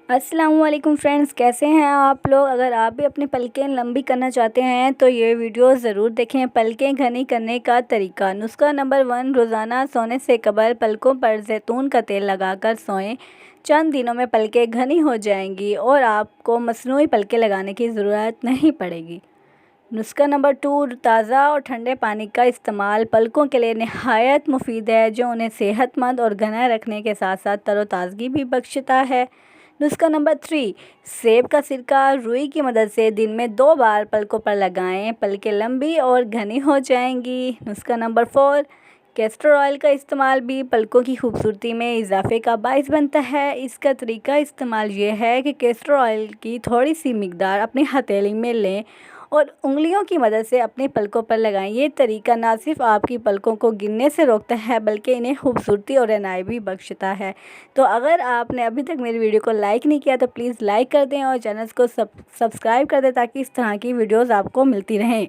अस्सलाम वालेकुम फ्रेंड्स, कैसे हैं आप लोग। अगर आप भी अपनी पलकें लंबी करना चाहते हैं तो ये वीडियो ज़रूर देखें। पलकें घनी करने का तरीका। नुस्खा नंबर 1, रोज़ाना सोने से कबल पलकों पर जैतून का तेल लगाकर सोएं। चंद दिनों में पलकें घनी हो जाएंगी और आपको मसनूई पलकें लगाने की ज़रूरत नहीं पड़ेगी। नुस्खा नंबर 2, ताज़ा और ठंडे पानी का इस्तेमाल पलकों के लिए नहायत मुफीद है, जो उन्हें सेहतमंद और घना रखने के साथ साथ तरोताज़गी भी बख्शता है। नुस्खा नंबर 3, सेब का सिरका रुई की मदद से दिन में 2 बार पलकों पर लगाएं। पलकें लंबी और घनी हो जाएंगी। नुस्खा नंबर 4, कैस्टर ऑयल का इस्तेमाल भी पलकों की खूबसूरती में इजाफे का बाइस बनता है। इसका तरीका इस्तेमाल ये है कि कैस्टर ऑयल की थोड़ी सी मिकदार अपनी हथेली में लें और उंगलियों की मदद से अपनी पलकों पर लगाएं। ये तरीका ना सिर्फ आपकी पलकों को गिरने से रोकता है बल्कि इन्हें खूबसूरती और रंगाई भी बख्शता है। तो अगर आपने अभी तक मेरी वीडियो को लाइक नहीं किया तो प्लीज़ लाइक कर दें और चैनल को सब्सक्राइब कर दें ताकि इस तरह की वीडियोज़ आपको मिलती रहें।